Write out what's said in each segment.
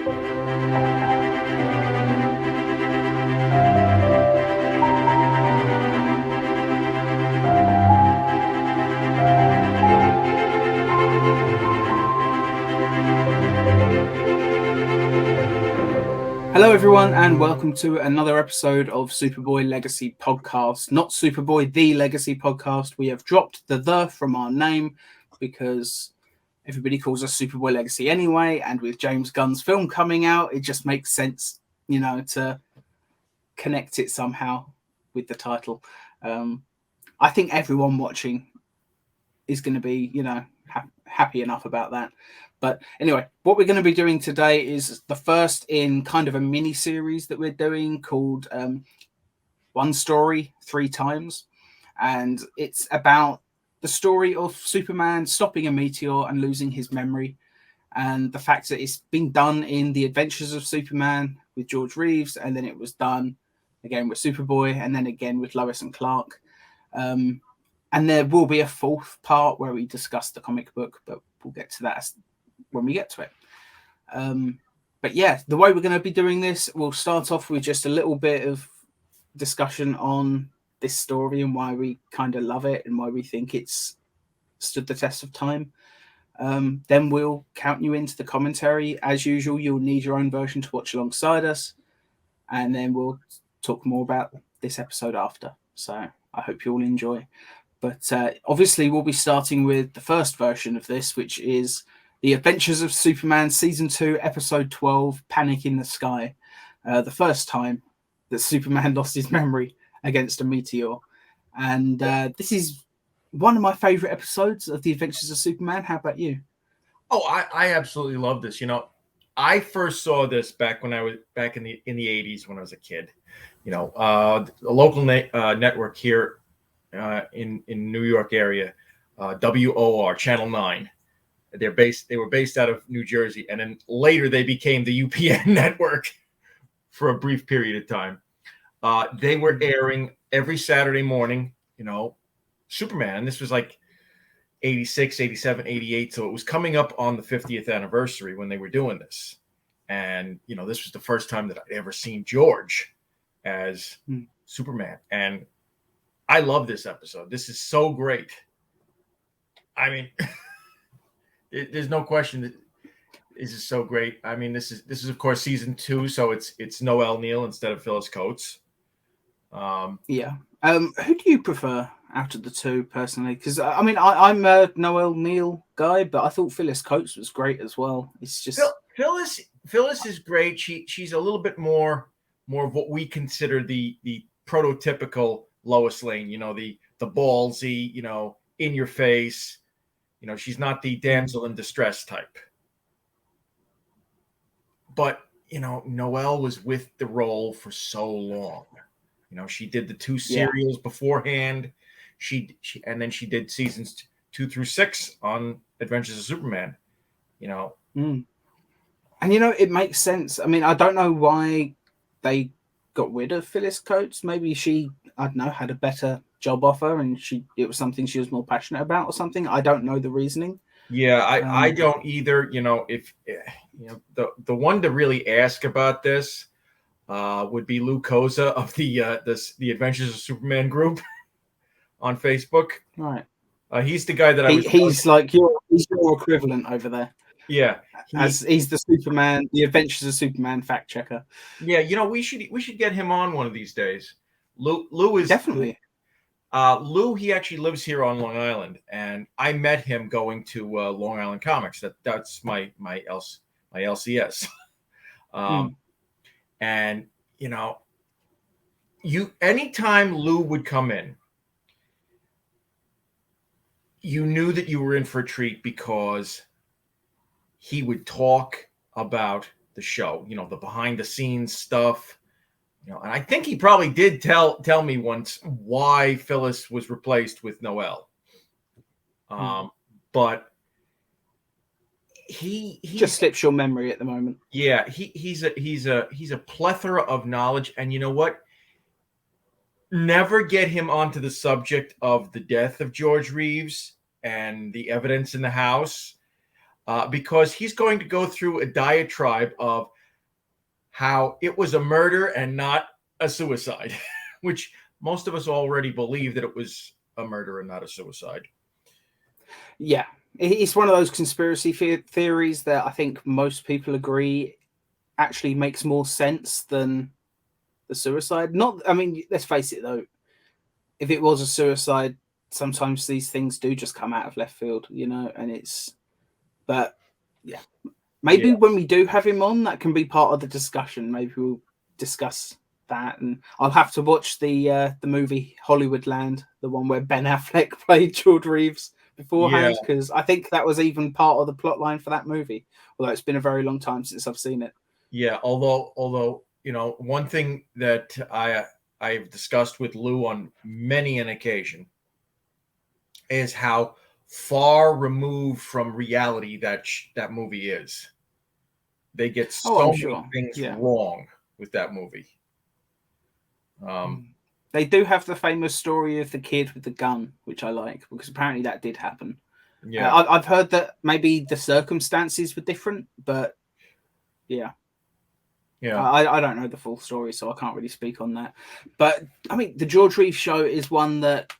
Hello, everyone, and welcome to another episode of Superboy Legacy Podcast. Not Superboy, the Legacy Podcast. We have dropped the from our name because everybody calls us Superboy Legacy anyway. And with James Gunn's film coming out, it just makes sense, to connect it somehow with the title. I think everyone watching is going to be, happy enough about that. But anyway, what we're going to be doing today is the first in kind of a mini series that we're doing called One Story Three Times. And it's about the story of Superman stopping a meteor and losing his memory. And the fact that it's been done in The Adventures of Superman with George Reeves. And then it was done again with Superboy. And then again with Lois and Clark. And there will be a fourth part where we discuss the comic book, but we'll get to that when we get to it. But yeah, the way we're going to be doing this, we'll start off with just a little bit of discussion on this story and why we kind of love it and why we think it's stood the test of time. Then we'll count you into the commentary. As usual, you'll need your own version to watch alongside us. And then we'll talk more about this episode after. So I hope you all enjoy. But obviously, we'll be starting with the first version of this, which is The Adventures of Superman Season 2, Episode 12, Panic in the Sky. The first time that Superman lost his memory against a meteor. And this is one of my favorite episodes of The Adventures of Superman. How about you? Oh, I absolutely love this. I first saw this back when I was back in the 80s when I was a kid. A local network here in New York area, WOR Channel 9. They were based out of New Jersey, and then later they became the UPN network for a brief period of time. They were airing every Saturday morning, Superman. And this was like 86, 87, 88. So it was coming up on the 50th anniversary when they were doing this. And, this was the first time that I'd ever seen George as Superman. And I love this episode. This is so great. I mean, there's no question that this is so great. I mean, this is of course season 2, so it's Noel Neill instead of Phyllis Coates. Who do you prefer out of the two personally? Because I'm a Noel Neill guy, but I thought Phyllis Coates was great as well. It's just Phyllis is great. She's a little bit more of what we consider the prototypical Lois Lane, the ballsy, in your face, she's not the damsel in distress type. But, Noelle was with the role for so long. She did the 2 serials beforehand. And then she did seasons 2 through 6 on Adventures of Superman, And, it makes sense. I mean, I don't know why they got rid of Phyllis Coates. Maybe she, I don't know, had a better job offer and it was something she was more passionate about or something. I don't know the reasoning. Yeah, I don't either. If the one to really ask about this would be Lou Koza of the Adventures of Superman group on Facebook. Right. He's the guy that he's like he's your equivalent over there. Yeah, he's the Superman, the Adventures of Superman fact checker. Yeah, we should get him on one of these days. Lou is definitely. Lou, he actually lives here on Long Island, and I met him going to Long Island Comics. That's my LCS. And anytime Lou would come in, you knew that you were in for a treat because he would talk about the show, the behind the scenes stuff, and I think he probably did tell me once why Phyllis was replaced with Noelle. But he just slips your memory at the moment. Yeah, he's a plethora of knowledge, and you know what? Never get him onto the subject of the death of George Reeves and the evidence in the house, because he's going to go through a diatribe of how it was a murder and not a suicide, which most of us already believe that it was a murder and not a suicide. Yeah, it's one of those conspiracy theories that I think most people agree actually makes more sense than the suicide. Not, I mean, let's face it though, if it was a suicide, sometimes these things do just come out of left field, and but yeah, maybe Yeah. when we do have him on, that can be part of the discussion. Maybe we'll discuss that, and I'll have to watch the movie Hollywoodland, the one where Ben Affleck played George Reeves Yeah. beforehand, because I think that was even part of the plot line for that movie. Although it's been a very long time since I've seen it. Yeah. Although, one thing that I've discussed with Lou on many an occasion is how far removed from reality that movie is. They get Oh, I'm so many sure. things Yeah. wrong with that movie. They do have the famous story of the kid with the gun, which I like, because apparently that did happen. Yeah. I've heard that maybe the circumstances were different, but yeah. Yeah. I don't know the full story, so I can't really speak on that. But I mean, the George Reeves show is one that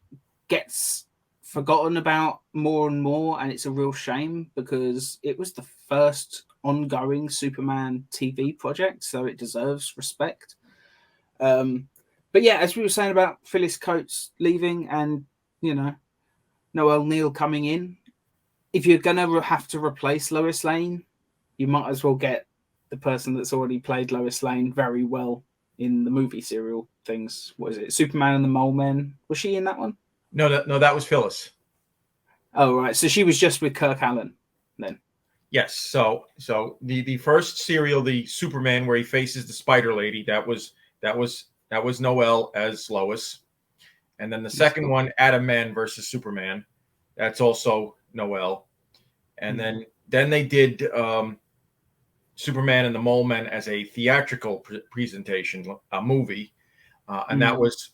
gets forgotten about more and more, and it's a real shame because it was the first ongoing Superman TV project, so it deserves respect. But yeah, as we were saying about Phyllis Coates leaving and Noel Neal coming in, if you're gonna have to replace Lois Lane, you might as well get the person that's already played Lois Lane very well in the movie serial things. What is it? Superman and the Mole Men. Was she in that one? No, that was Phyllis. Oh right, so she was just with Kirk Allen then. Yes. So the first serial, the Superman, where he faces the Spider Lady, that was Noel as Lois, and then the second cool. one, Adam Man versus Superman, that's also Noel, and then they did Superman and the Mole Men as a theatrical presentation, a movie, and that was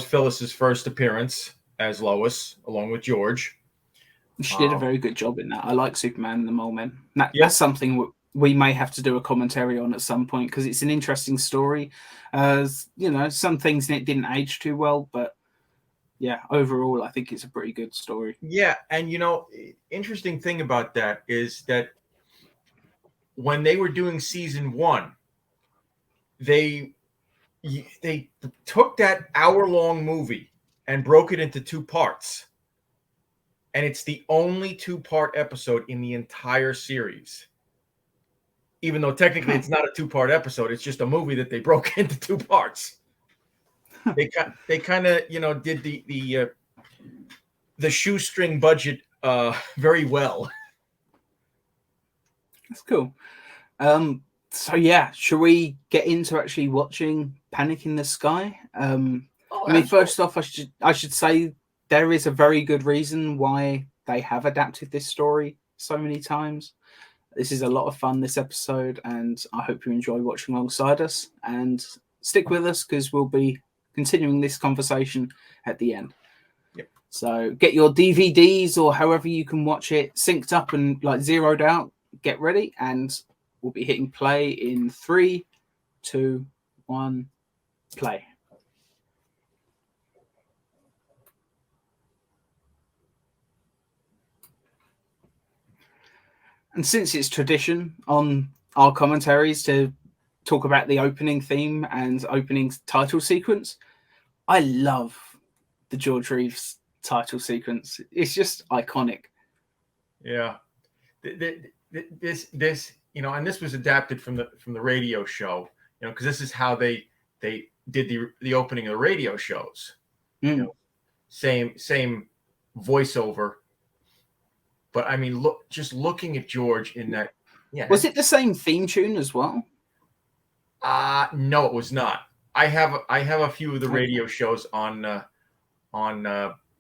Phyllis's first appearance as Lois, along with George. She did a very good job in that. I like Superman and the Mole Men. Yeah. That's something we may have to do a commentary on at some point because it's an interesting story. Some things in it didn't age too well, but yeah, overall, I think it's a pretty good story. Yeah, and interesting thing about that is that when they were doing season 1, they took that hour-long movie and broke it into 2 parts. And it's the only 2-part episode in the entire series. Even though technically it's not a 2-part episode, it's just a movie that they broke into 2 parts. They kind of, did the shoestring budget very well. That's cool. So yeah, should we get into actually watching Panic in the Sky? I mean, first off, I should say there is a very good reason why they have adapted this story so many times. This is a lot of fun, this episode, and I hope you enjoy watching alongside us. And stick with us because we'll be continuing this conversation at the end. Yep. So get your DVDs or however you can watch it synced up and like zeroed out. Get ready, and we'll be hitting play in 3, 2, 1, play. And since it's tradition on our commentaries to talk about the opening theme and opening title sequence, I love the George Reeves title sequence. It's just iconic. Yeah. This and this was adapted from the radio show, because this is how they did the opening of the radio shows. Same voiceover. But I mean, just looking at George in that. Yeah. Was it the same theme tune as well? No, it was not. I have a few of the radio shows on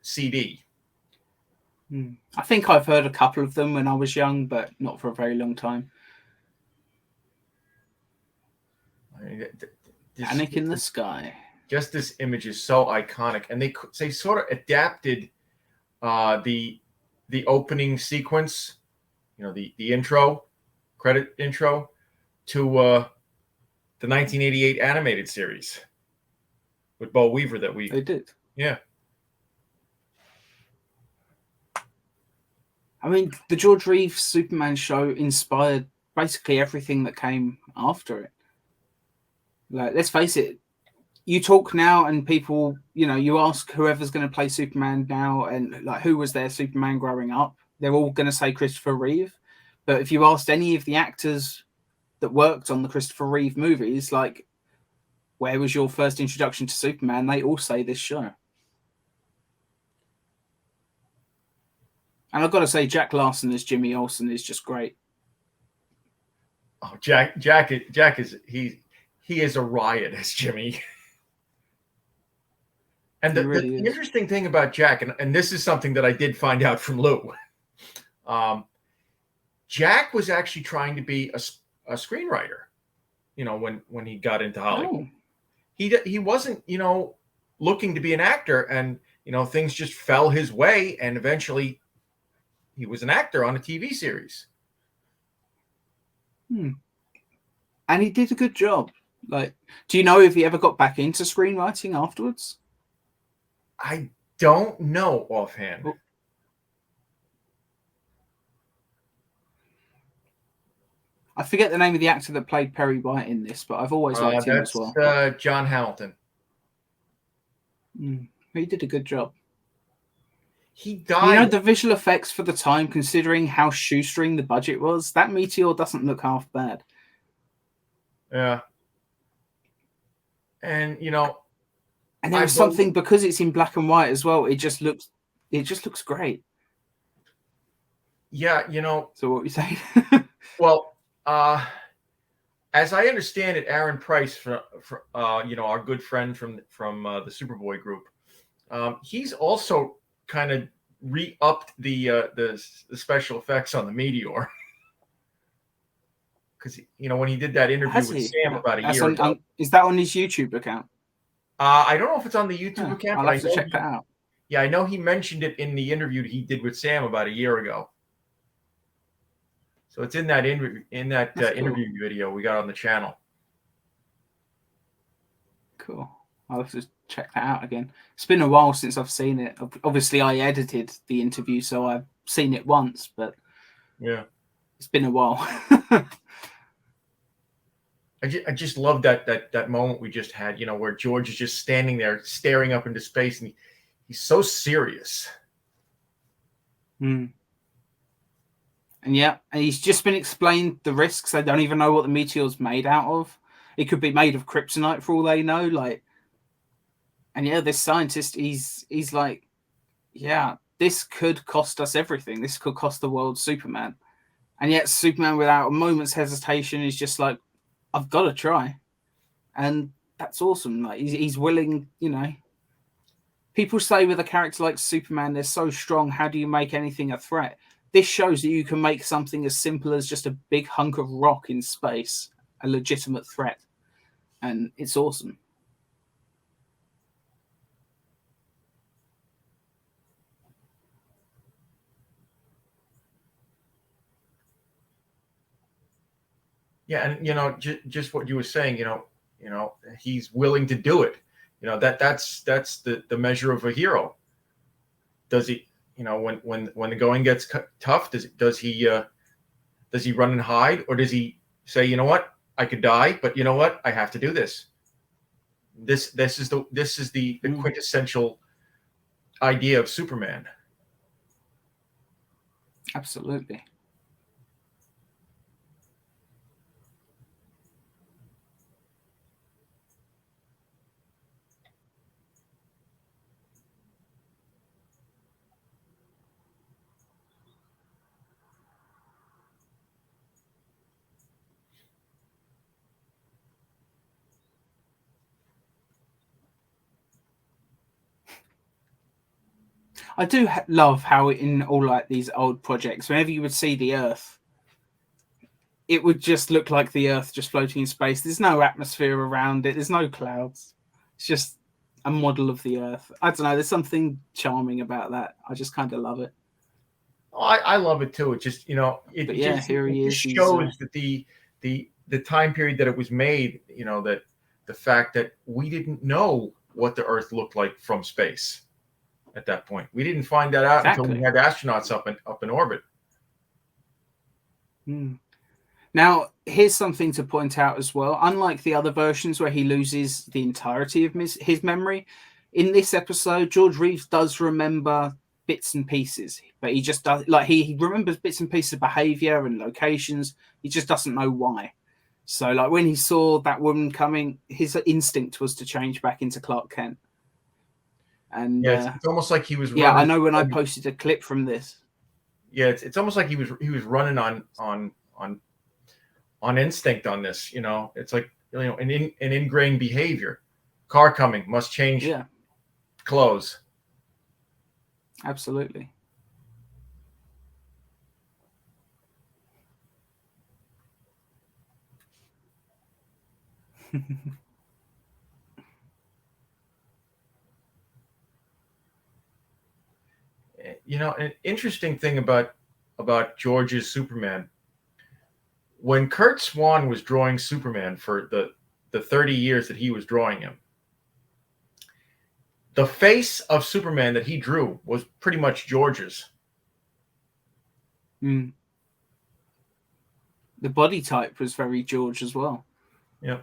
CD. I think I've heard a couple of them when I was young, but not for a very long time. Panic in the Sky. Just this image is so iconic, and they sort of adapted the opening sequence, the intro, credit intro, to the 1988 animated series with Bo Weaver that They did. yeah. I mean, the George Reeves Superman show inspired basically everything that came after it. Like, let's face it, you talk now and people, you ask whoever's going to play Superman now and like who was their Superman growing up, they're all going to say Christopher Reeve. But if you asked any of the actors that worked on the Christopher Reeve movies, like, where was your first introduction to Superman, they all say this show. And I've got to say, Jack Larson as Jimmy Olsen is just great. Oh, Jack is he is a riot as Jimmy. And the interesting thing about Jack, and this is something that I did find out from Lou, Jack was actually trying to be a screenwriter, when he got into Hollywood. Oh. He wasn't, looking to be an actor, and, things just fell his way, and eventually he was an actor on a TV series. And he did a good job. Like, do you know if he ever got back into screenwriting afterwards? I don't know offhand. Oh. I forget the name of the actor that played Perry White in this, but I've always liked him as well. John Hamilton. He did a good job. He died. The visual effects for the time, considering how shoestring the budget was, that Meteor doesn't look half bad. Yeah. And, and there's something, because it's in black and white as well, it just looks great. Yeah, So what are you saying? Well, as I understand it, Aaron Price, our good friend from the Superboy group, he's also kind of re-upped the special effects on the Meteor. Because when he did that interview with Sam about a year ago. Is that on his YouTube account? I don't know if it's on the YouTube account. I'll have to check that out. Yeah, I know he mentioned it in the interview he did with Sam about a year ago. So it's in that interview video we got on the channel. Cool. I'll have to check that out again. It's been a while since I've seen it. Obviously, I edited the interview, so I've seen it once, but yeah, it's been a while. I just love that moment we just had, where George is just standing there staring up into space, and he's so serious. And he's just been explained the risks. They don't even know what the meteor's made out of. It could be made of kryptonite for all they know. Like, and this scientist, he's like, this could cost us everything. This could cost the world Superman. And yet Superman, without a moment's hesitation, is just like, I've got to try. And that's awesome. Like, he's willing, People say with a character like Superman, they're so strong, how do you make anything a threat? This shows that you can make something as simple as just a big hunk of rock in space a legitimate threat. And it's awesome. Yeah, and just what you were saying, he's willing to do it. That's the measure of a hero. Does he, when the going gets tough, does he run and hide, or does he say, you know what, I could die, but you know what, I have to do this. This is the quintessential idea of Superman. Absolutely. I do love how in all like these old projects, whenever you would see the Earth, it would just look like the Earth just floating in space. There's no atmosphere around it. There's no clouds. It's just a model of the Earth. I don't know. There's something charming about that. I just kind of love it. I love it too. It just, it here he is. Shows that the the time period that it was made, that the fact that we didn't know what the Earth looked like from space at that point. We didn't find that out until we Exactly. had astronauts up in orbit. Now, here's something to point out as well. Unlike the other versions where he loses the entirety of his memory, in this episode, George Reeves does remember bits and pieces, but he just does, like, he remembers bits and pieces of behavior and locations. He just doesn't know why. So, like, when he saw that woman coming, his instinct was to change back into Clark Kent. And yeah, it's almost like he was yeah, running. I know when I posted a clip from this. Yeah, it's almost like he was running on instinct on this. It's like an ingrained behavior. Car coming, must change clothes. Absolutely. An interesting thing about George's Superman, when Kurt Swan was drawing Superman for the 30 years that he was drawing him, the face of Superman that he drew was pretty much George's. The body type was very George as well. Yeah.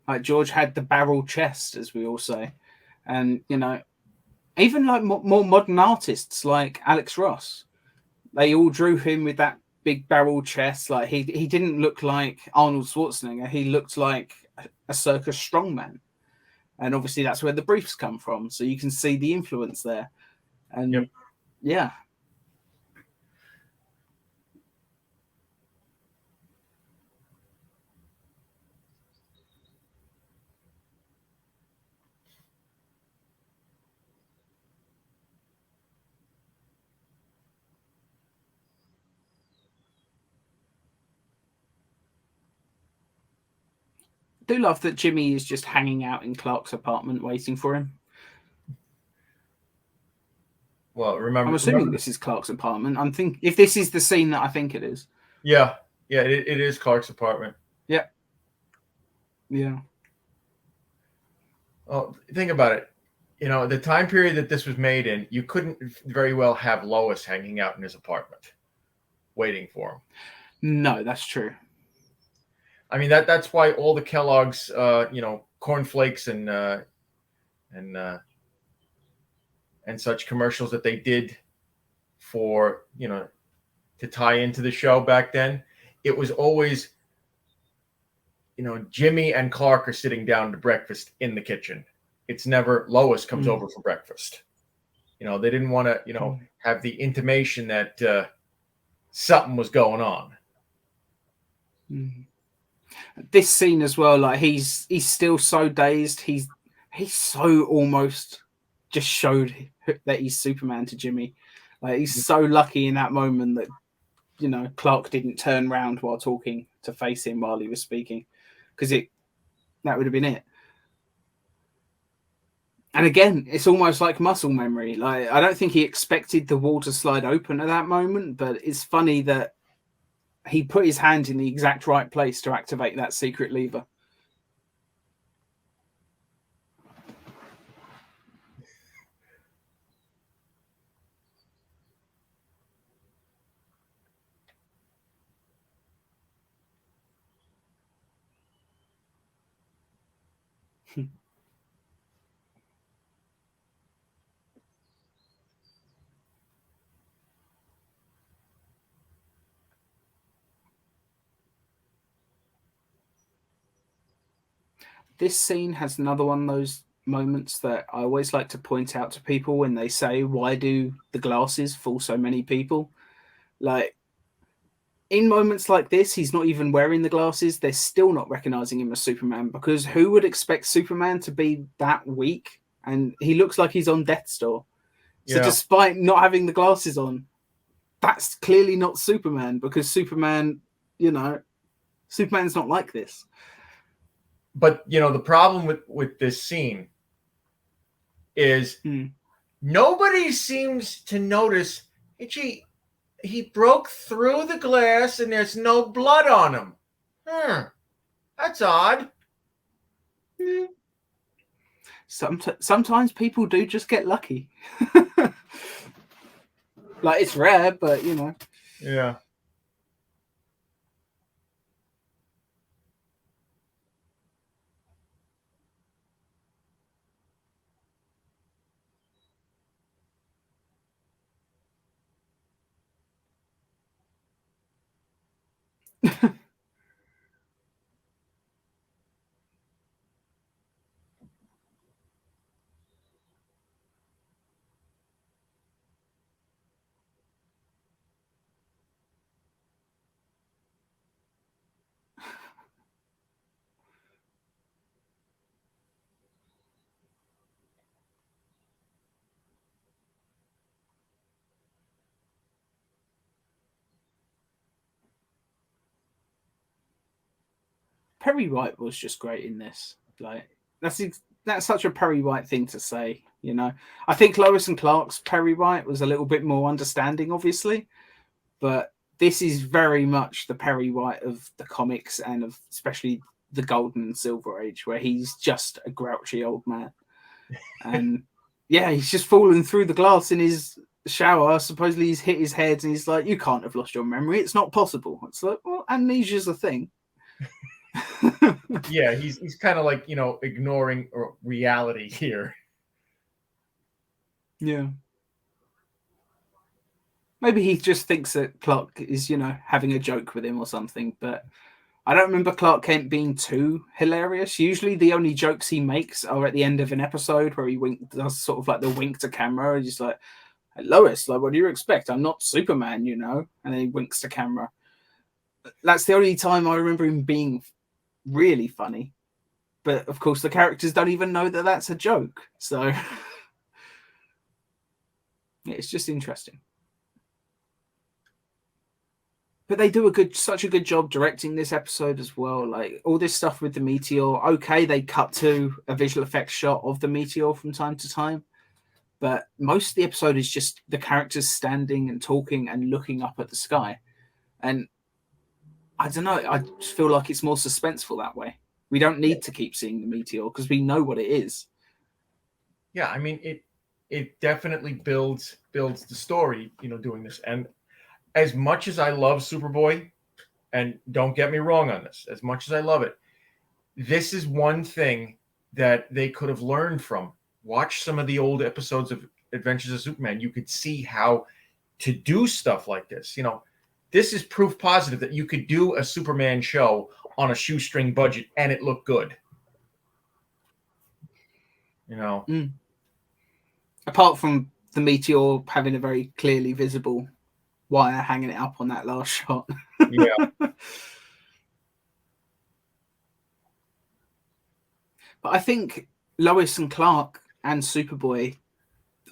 Like George had the barrel chest, as we all say. And, even like more modern artists like Alex Ross, they all drew him with that big barrel chest. Like he didn't look like Arnold Schwarzenegger. He looked like a circus strongman. And obviously that's where the briefs come from. So you can see the influence there. And yeah. I do love that Jimmy is just hanging out in Clark's apartment waiting for him. Well, I'm assuming this is Clark's apartment. I'm thinking if this is the scene that I think it is. Yeah, it is Clark's apartment. Yeah. Yeah. Oh, think about it. The time period that this was made in, you couldn't very well have Lois hanging out in his apartment waiting for him. No, that's true. I mean, that's why all the Kellogg's, cornflakes and such commercials that they did for, to tie into the show back then, it was always, Jimmy and Clark are sitting down to breakfast in the kitchen. It's never Lois comes over for breakfast. They didn't want to, have the intimation that something was going on. This scene as well, like he's still so dazed. He's so almost just showed that he's Superman to Jimmy. Like he's so lucky in that moment that Clark didn't turn around while talking to face him while he was speaking, because that would have been it. And again, it's almost like muscle memory. Like I don't think he expected the wall to slide open at that moment, but it's funny that he put his hand in the exact right place to activate that secret lever. This scene has another one of those moments that I always like to point out to people when they say, why do the glasses fool so many people? Like, in moments like this, he's not even wearing the glasses. They're still not recognizing him as Superman, because who would expect Superman to be that weak? And he looks like he's on death's door. So despite not having the glasses on, that's clearly not Superman, because Superman's not like this. But the problem with this scene is nobody seems to notice. He broke through the glass and there's no blood on him. That's odd. Yeah. Sometimes people do just get lucky. Like, it's rare, but you know. Yeah. Perry White was just great in this. Like, that's such a Perry White thing to say, you know. I think Lois and Clark's Perry White was a little bit more understanding, obviously, but this is very much the Perry White of the comics and of especially the Golden and Silver Age, where he's just a grouchy old man. And yeah, he's just fallen through the glass in his shower. Supposedly he's hit his head and he's like, "You can't have lost your memory. It's not possible." It's like, well, amnesia's a thing. Yeah, he's kind of like, ignoring reality here. Yeah. Maybe he just thinks that Clark is, having a joke with him or something, but I don't remember Clark Kent being too hilarious. Usually the only jokes he makes are at the end of an episode where he does sort of like the wink to camera. He's like, "Hey, Lois, like, what do you expect? I'm not Superman, you know?" And then he winks to camera. That's the only time I remember him being really funny. But of course, the characters don't even know that that's a joke. So it's just interesting. But they do such a good job directing this episode as well. Like, all this stuff with the meteor. Okay, they cut to a visual effects shot of the meteor from time to time, but most of the episode is just the characters standing and talking and looking up at the sky. And I don't know, I just feel like it's more suspenseful that way. We don't need to keep seeing the meteor because we know what it is. Yeah, I mean, it definitely builds the story, doing this. And as much as I love Superboy, and don't get me wrong on this, as much as I love it, this is one thing that they could have learned from. Watch some of the old episodes of Adventures of Superman. You could see how to do stuff like this. This is proof positive that you could do a Superman show on a shoestring budget and it looked good. Apart from the meteor having a very clearly visible wire hanging it up on that last shot. Yeah. But I think Lois and Clark and Superboy,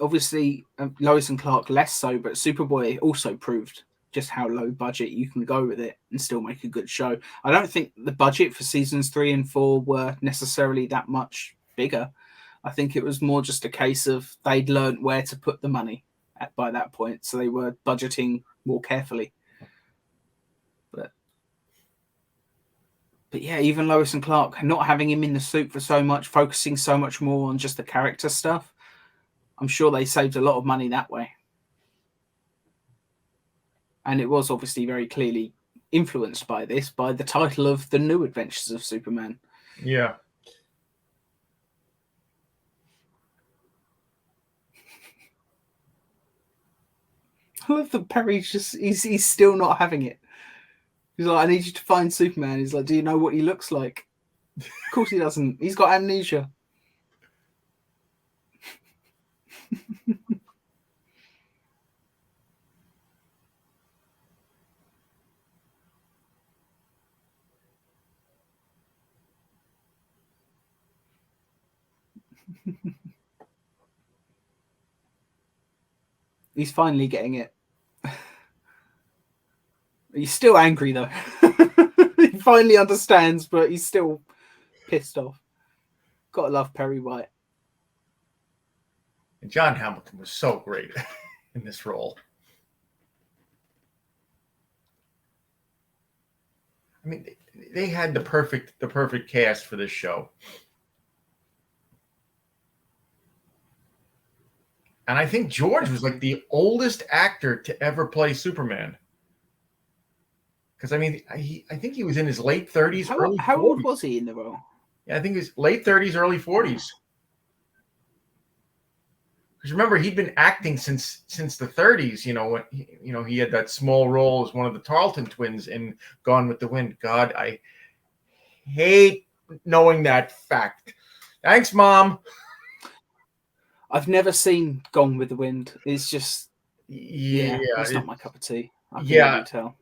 obviously Lois and Clark less so, but Superboy also proved just how low budget you can go with it and still make a good show. I don't think the budget for seasons 3 and 4 were necessarily that much bigger. I think it was more just a case of they'd learned where to put the money by that point, so they were budgeting more carefully. But yeah, even Lois and Clark, not having him in the suit for so much, focusing so much more on just the character stuff, I'm sure they saved a lot of money that way. And it was obviously very clearly influenced by this, by the title of The New Adventures of Superman. Yeah. I love that Perry's he's still not having it. He's like, "I need you to find Superman." He's like, "Do you know what he looks like?" Of course he doesn't. He's got amnesia. He's finally getting it. He's still angry though. He finally understands, but he's still pissed off. Gotta love Perry White. And John Hamilton was so great in this role. I mean, they had the perfect cast for this show. And I think George was like the oldest actor to ever play Superman. Because I mean, I think he was in his late 30s, early How 40s. old was he in the role? Yeah, I think he was late 30s, early 40s. Because remember, he'd been acting since the 30s. When he had that small role as one of the Tarleton twins in Gone with the Wind. God, I hate knowing that fact. Thanks, Mom. I've never seen Gone with the Wind. It's just, Yeah, it's not my cup of tea. I can yeah, already tell.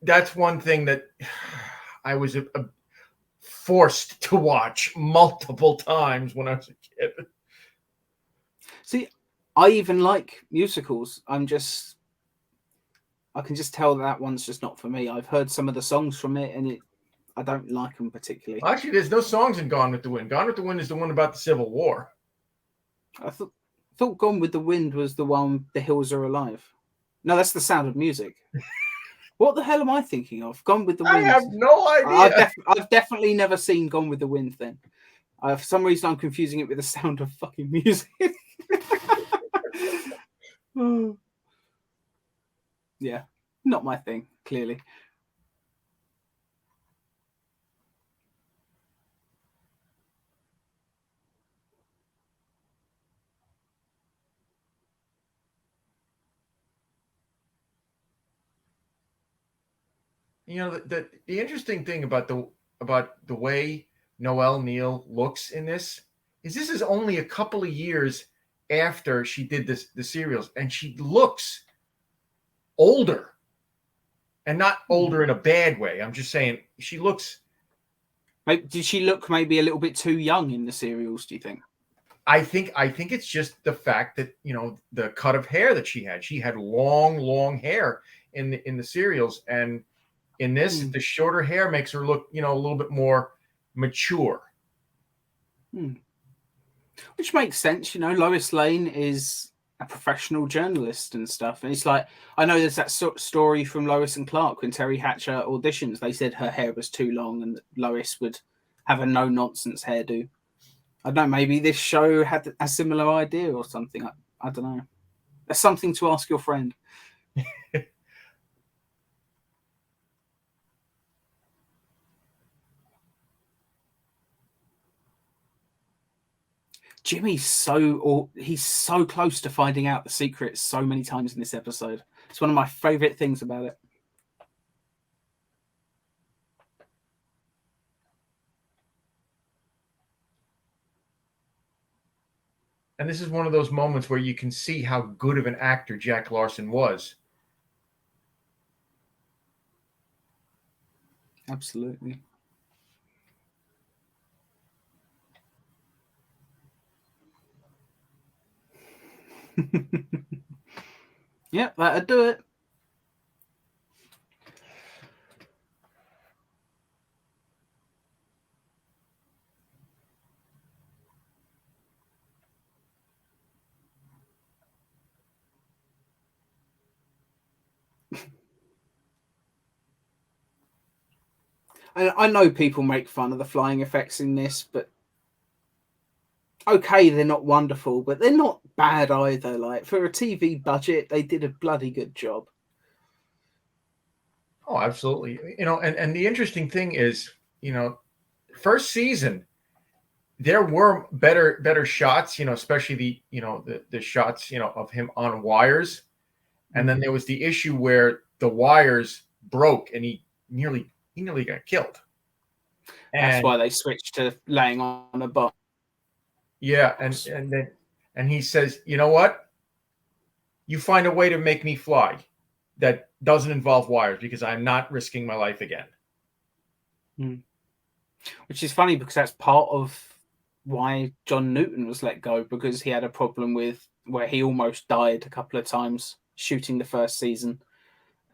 that's one thing that I was forced to watch multiple times when I was a kid. See, I even like musicals. I can just tell that one's just not for me. I've heard some of the songs from it, and I don't like them particularly. Well, actually, there's no songs in Gone with the Wind. Gone with the Wind is the one about the Civil War. I thought Gone with the Wind was the one, The Hills Are Alive. No, that's The Sound of Music. What the hell am I thinking of? Gone with the Wind. I have no idea. I've definitely never seen Gone with the Wind then. For some reason, I'm confusing it with The Sound of fucking Music. Yeah, not my thing, clearly. The interesting thing about the way Noelle Neal looks in this is only a couple of years after she did the serials, and she looks older, and not older in a bad way. I'm just saying she looks. Did she look maybe a little bit too young in the serials, do you think? I think it's just the fact that the cut of hair that she had. She had long hair in the serials, and in this, the shorter hair makes her look a little bit more mature. Which makes sense. Lois Lane is a professional journalist and stuff, and it's like, I know there's that story from Lois and Clark when Terry Hatcher auditions. They said her hair was too long and Lois would have a no nonsense hairdo. I don't know, maybe this show had a similar idea or something. I don't know. That's something to ask your friend. Jimmy's he's so close to finding out the secret so many times in this episode. It's one of my favorite things about it. And this is one of those moments where you can see how good of an actor Jack Larson was. Absolutely. Yep, that'd do it. I know people make fun of the flying effects in this, but okay, they're not wonderful, but they're not bad either. Like, for a TV budget, they did a bloody good job. Oh, absolutely. And the interesting thing is, first season, there were better shots, especially the shots, of him on wires. And then there was the issue where the wires broke and he nearly got killed. That's why they switched to laying on a box. Yeah, and he says, "You know what? You find a way to make me fly that doesn't involve wires, because I'm not risking my life again." Which is funny, because that's part of why John Newton was let go, because he had a problem with where he almost died a couple of times shooting the first season.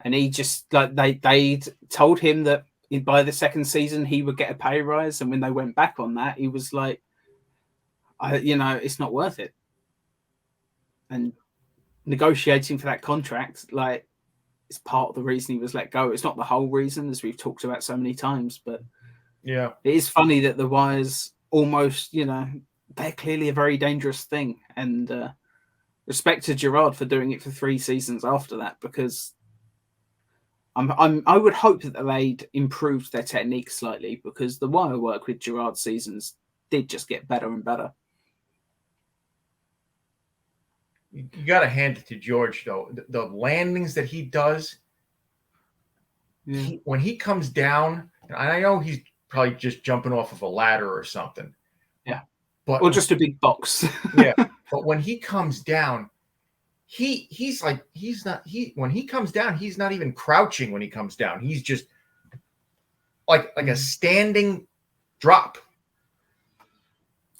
And he just, like, they told him that by the second season he would get a pay rise, and when they went back on that, he was like, it's not worth it. And negotiating for that contract, like, it's part of the reason he was let go. It's not the whole reason, as we've talked about so many times, but Yeah, it is funny that the wires almost, they're clearly a very dangerous thing. And respect to Gerard for doing it for 3 seasons after that, because I would hope that they'd improved their technique slightly, because the wire work with Gerard seasons did just get better and better. you got to hand it to George though. The landings that he does, when he comes down, and I know he's probably just jumping off of a ladder or something. Yeah, but or just a big box. Yeah, but when he comes down, when he comes down, he's not even crouching. When he comes down, he's just like a standing drop.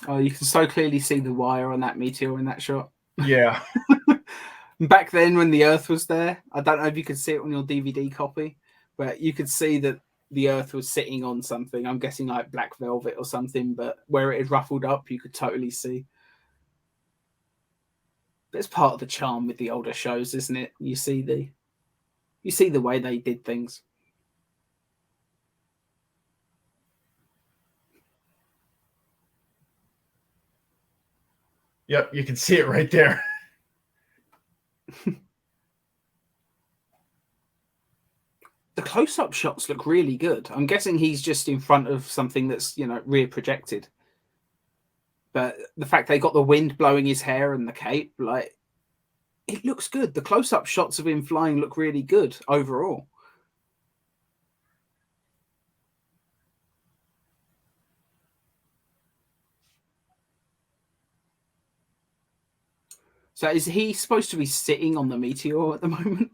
Oh, you can so clearly see the wire on that Meteor in that shot. Yeah. Back then, when the Earth was there, I don't know if you could see it on your DVD copy, but you could see that the Earth was sitting on something. I'm guessing like black velvet or something, but where it had ruffled up, you could totally see. But it's part of the charm with the older shows, isn't it? You see the way they did things. Yep, you can see it right there. The close-up shots look really good. I'm guessing he's just in front of something that's, rear projected. But the fact they got the wind blowing his hair and the cape, like, it looks good. The close-up shots of him flying look really good overall. So is he supposed to be sitting on the Meteor at the moment?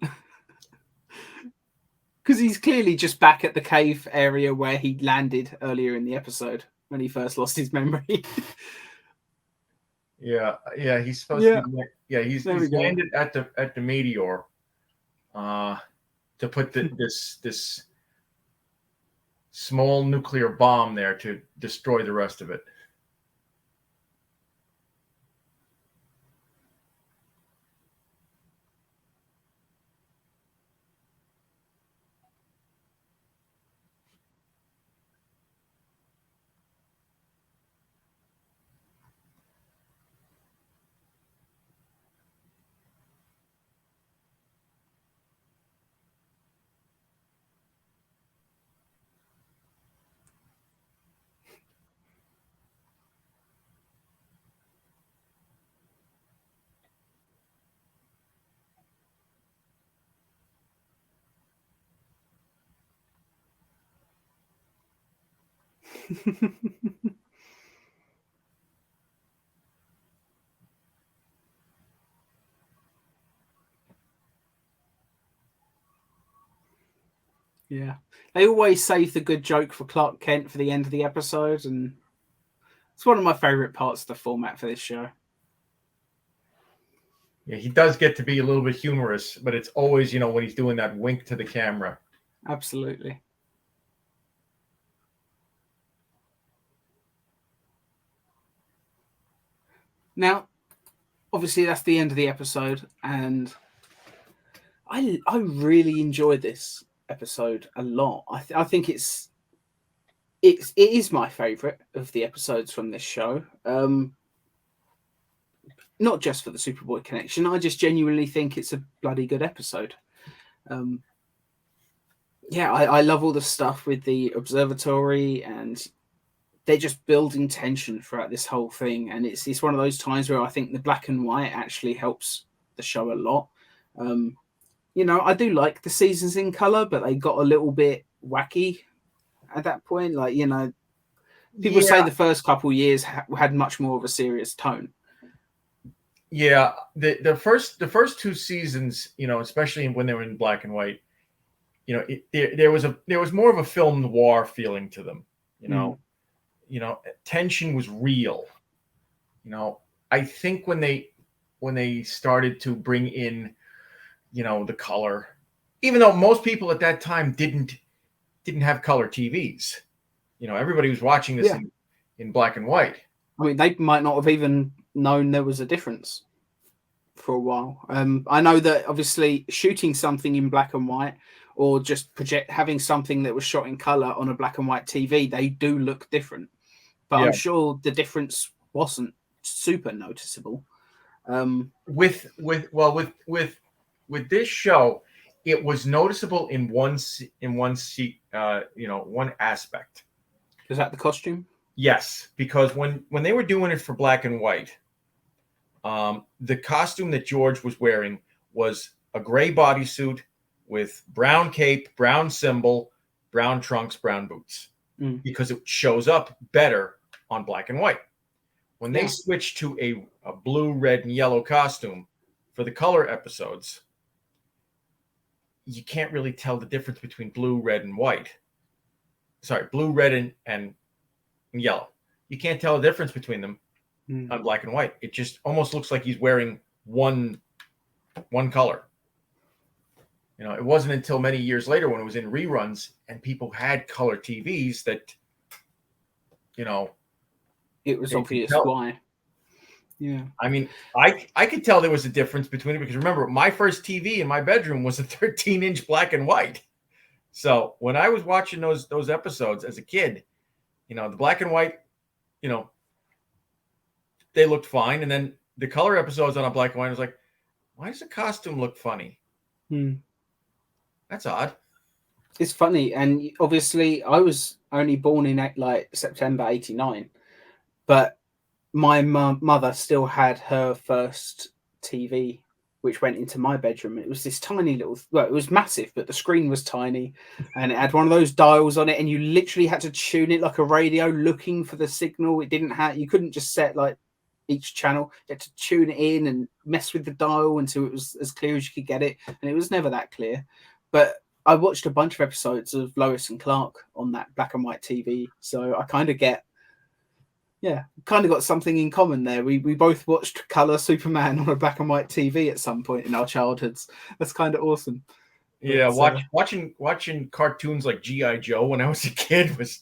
Because he's clearly just back at the cave area where he landed earlier in the episode when he first lost his memory. Yeah, he's supposed to be. Yeah, he's landed at the Meteor to put this small nuclear bomb there to destroy the rest of it. Yeah. They always save the good joke for Clark Kent for the end of the episode, and it's one of my favorite parts of the format for this show. Yeah, he does get to be a little bit humorous, but it's always, when he's doing that wink to the camera. Absolutely. Now, obviously, that's the end of the episode, and I really enjoyed this episode a lot. I think it is my favorite of the episodes from this show. Not just for the Superboy connection. I just genuinely think it's a bloody good episode. I love all the stuff with the observatory, and they're just building tension throughout this whole thing. And it's one of those times where I think the black and white actually helps the show a lot. I do like the seasons in color, but they got a little bit wacky at that point. Like, people say the first couple years had much more of a serious tone. Yeah, the first 2 seasons, especially when they were in black and white, there was more of a film noir feeling to them. Tension was real. I think when they started to bring in, the color, even though most people at that time didn't have color TVs, everybody was watching this in black and white. I mean, they might not have even known there was a difference for a while. I know that obviously shooting something in black and white or just having something that was shot in color on a black and white TV, they do look different. But Yeah. I'm sure the difference wasn't super noticeable. With this show, it was noticeable in one one aspect. Is that the costume? Yes, because when they were doing it for black and white, the costume that George was wearing was a gray bodysuit with brown cape, brown symbol, brown trunks, brown boots, because it shows up better on black and white. When they switched to a blue, red, and yellow costume for the color episodes, you can't really tell the difference between blue, red, and white. Sorry, blue, red, and yellow. You can't tell the difference between them on black and white. It just almost looks like he's wearing one color. You know, it wasn't until many years later when it was in reruns and people had color TVs that, you know, it was obvious why. Yeah. I mean, I could tell there was a difference between it because remember, my first TV in my bedroom was a 13-inch black and white. So when I was watching those episodes as a kid, you know, the black and white, you know, they looked fine. And then the color episodes on a black and white, I was like, why does the costume look funny? That's odd. It's funny. And obviously I was only born in like September 89, but my mother still had her first TV, which went into my bedroom. It was this tiny little, well, it was massive, but the screen was tiny and it had one of those dials on it. And you literally had to tune it like a radio looking for the signal. It didn't have, you couldn't just set like each channel. You had to tune it in and mess with the dial until it was as clear as you could get it. And it was never that clear. But I watched a bunch of episodes of Lois and Clark on that black and white TV. So I kind of got something in common there. We both watched color Superman on a black and white TV at some point in our childhoods. That's kind of awesome. Yeah, watching cartoons like G.I. Joe when I was a kid was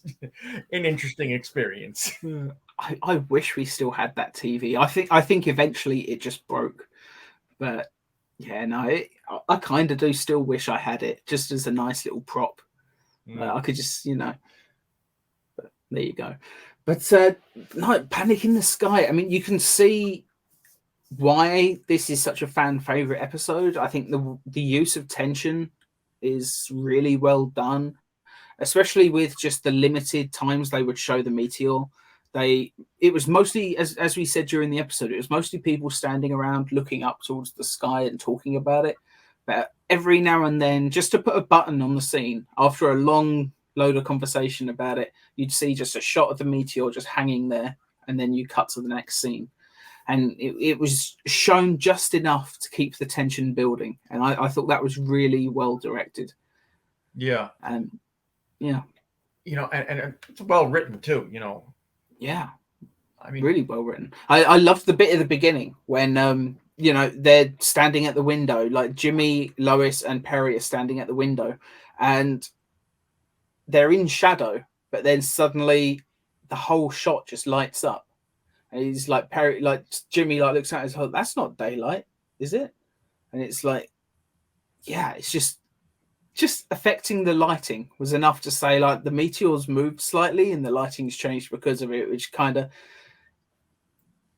an interesting experience. I wish we still had that TV. I think eventually it just broke, but yeah, no, I kind of do still wish I had it just as a nice little prop. I could just, you know. But there you go. But no, Panic in the Sky. I mean, you can see why this is such a fan favorite episode. I think the use of tension is really well done, especially with just the limited times they would show the meteor. It was mostly, as we said during the episode, it was mostly people standing around looking up towards the sky and talking about it. But every now and then, just to put a button on the scene after a long load of conversation about it, you'd see just a shot of the meteor just hanging there, and then you cut to the next scene. And it was shown just enough to keep the tension building. And I thought that was really well directed. Yeah. Yeah. You know, and it's well written too, you know. Yeah. I mean, really well written. I loved the bit at the beginning when, you know, they're standing at the window, like Jimmy, Lois, and Perry are standing at the window, and they're in shadow, but then suddenly the whole shot just lights up. And he's like, Perry, like Jimmy, like looks at his whole, that's not daylight, is it? And it's like, yeah, it's just affecting the lighting was enough to say like the meteors moved slightly and the lighting's changed because of it, which kind of,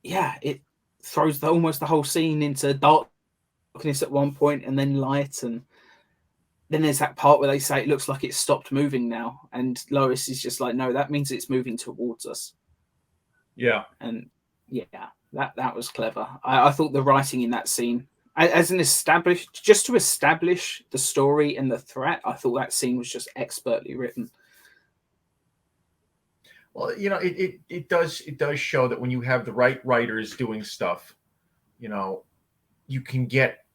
yeah, it throws almost the whole scene into darkness at one point and then light. And then there's that part where they say it looks like it stopped moving now. And Lois is just like, no, that means it's moving towards us. Yeah. And yeah, that was clever. I thought the writing in that scene, as an just to establish the story and the threat, I thought that scene was just expertly written. Well, you know, it does show that when you have the right writers doing stuff, you know, you can get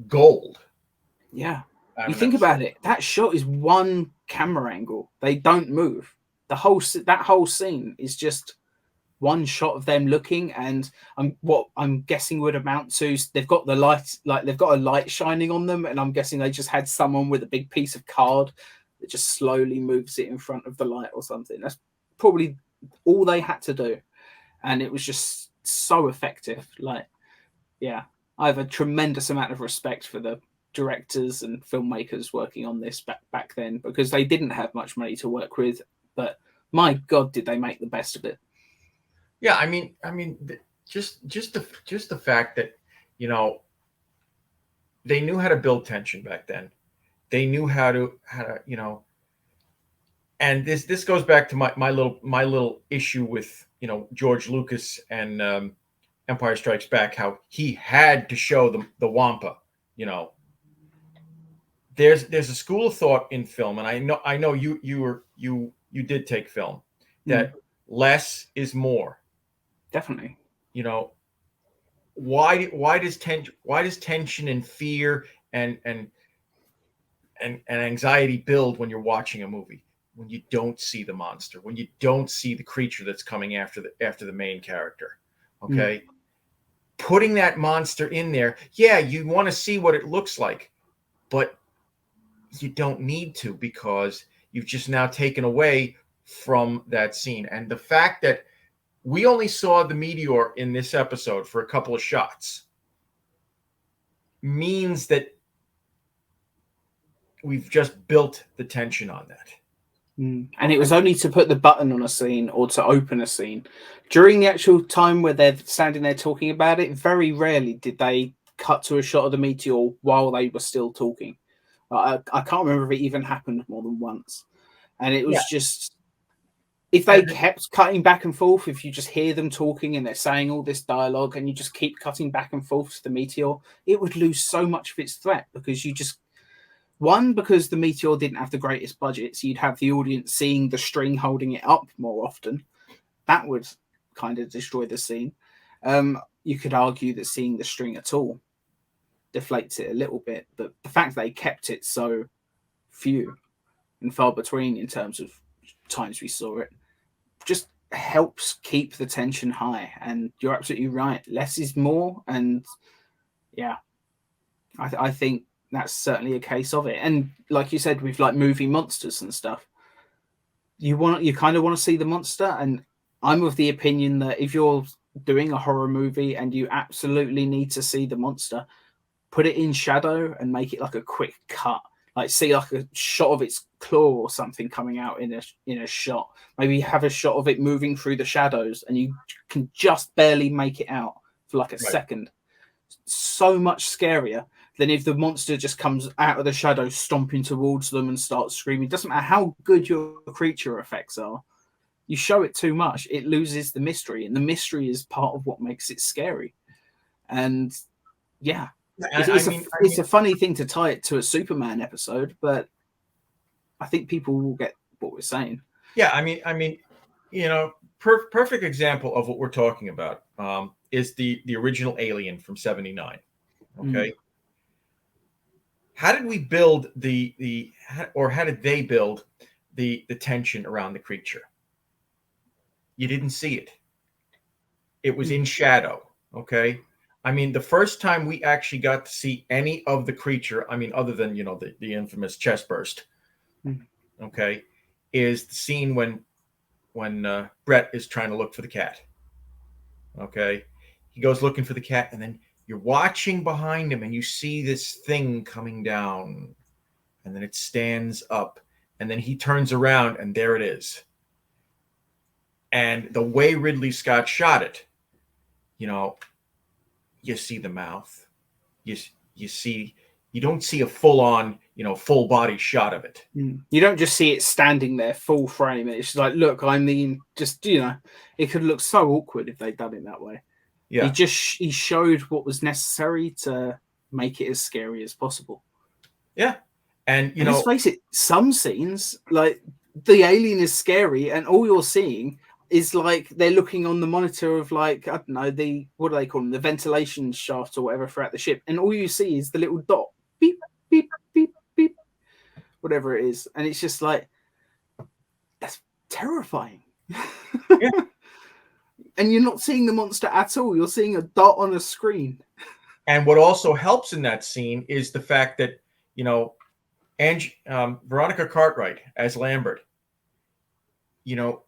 gold. Yeah. You think about it, that shot is one camera angle. They don't move. That whole scene is just one shot of them looking, and what I'm guessing would amount to, they've got the light, like they've got a light shining on them, and I'm guessing they just had someone with a big piece of card that just slowly moves it in front of the light or something. That's probably all they had to do, and it was just so effective. Like, yeah, I have a tremendous amount of respect for the directors and filmmakers working on this back then, because they didn't have much money to work with, but my God, did they make the best of it? Yeah, just the fact that, you know, they knew how to build tension back then. They knew how to you know, and this goes back to my little issue with, you know, George Lucas and Empire Strikes Back, how he had to show the Wampa. You know, there's a school of thought in film, and I know you did take film, that less is more. Definitely. You know, why does tension and fear and anxiety build when you're watching a movie? When you don't see the monster, when you don't see the creature that's coming after the main character. Okay. Putting that monster in there, yeah, you want to see what it looks like, but you don't need to, because you've just now taken away from that scene. And the fact that we only saw the Meteor in this episode for a couple of shots means that we've just built the tension on that. And it was only to put the button on a scene or to open a scene. During the actual time where they're standing there talking about it, very rarely did they cut to a shot of the Meteor while they were still talking. I can't remember if it even happened more than once. And it was just, if they kept cutting back and forth, if you just hear them talking and they're saying all this dialogue and you just keep cutting back and forth to the Meteor, it would lose so much of its threat, because you just, one, because the Meteor didn't have the greatest budget, so you'd have the audience seeing the string holding it up more often. That would kind of destroy the scene. You could argue that seeing the string at all deflates it a little bit, but the fact they kept it so few and far between in terms of times we saw it just helps keep the tension high. And you're absolutely right, less is more. And yeah, I think that's certainly a case of it. And like you said, with like movie monsters and stuff, you kind of want to see the monster. And I'm of the opinion that if you're doing a horror movie and you absolutely need to see the monster, put it in shadow and make it like a quick cut, like see like a shot of its claw or something coming out in a shot. Maybe have a shot of it moving through the shadows and you can just barely make it out for like a second. So much scarier than if the monster just comes out of the shadows stomping towards them and starts screaming. It doesn't matter how good your creature effects are. You show it too much, it loses the mystery, and the mystery is part of what makes it scary. And yeah, it's a funny thing to tie it to a Superman episode, but I think people will get what we're saying. Yeah, I mean, you know, perfect example of what we're talking about is the original Alien from '79. Okay, how did we build how did they build the tension around the creature? You didn't see it. It was in shadow. Okay. I mean, the first time we actually got to see any of the creature, I mean, other than, you know, the infamous chest burst, okay, is the scene when Brett is trying to look for the cat. Okay, he goes looking for the cat, and then you're watching behind him, and you see this thing coming down, and then it stands up, and then he turns around, and there it is. And the way Ridley Scott shot it, you know, you see the mouth, you don't see a full-on, you know, full body shot of it. You don't just see it standing there full frame. It's just like, look, I mean, just, you know, it could look so awkward if they'd done it that way. Yeah, he showed what was necessary to make it as scary as possible. Yeah, and you know, let's face it, some scenes, like the alien is scary, and all you're seeing is like they're looking on the monitor of, like, I don't know, what do they call them, the ventilation shaft or whatever throughout the ship, and all you see is the little dot, beep beep beep beep, whatever it is, and it's just like, that's terrifying. Yeah. And you're not seeing the monster at all, you're seeing a dot on a screen. And what also helps in that scene is the fact that, you know, Veronica Cartwright as Lambert, you know,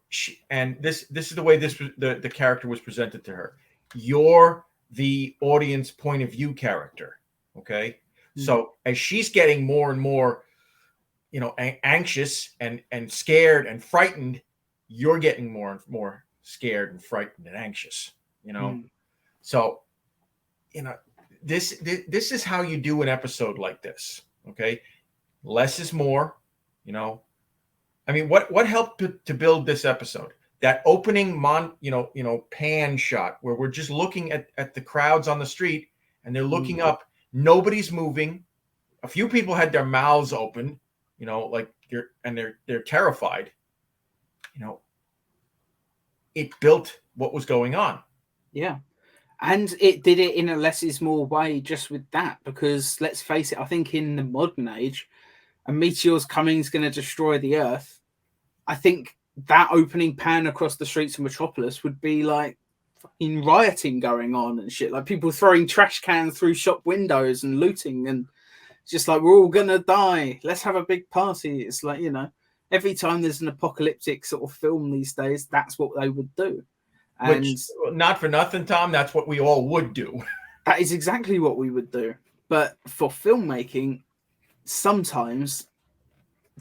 and this is the way the character was presented to her. You're the audience point of view character. Okay. So as she's getting more and more, anxious and scared and frightened, you're getting more and more scared and frightened and anxious, So, this is how you do an episode like this. Okay. Less is more, I mean, what helped to build this episode? That opening pan shot where we're just looking at the crowds on the street and they're looking up. Nobody's moving. A few people had their mouths open, like they're terrified. It built what was going on. Yeah. And it did it in a less is more way just with that, because let's face it, I think in the modern age, a meteor's coming is going to destroy the Earth. I think that opening pan across the streets of Metropolis would be like fucking rioting going on and shit, like people throwing trash cans through shop windows and looting, and just like, we're all gonna die, let's have a big party. It's like, every time there's an apocalyptic sort of film these days, that's what they would do. And which, not for nothing, Tom, that's what we all would do. That is exactly what we would do. But for filmmaking, sometimes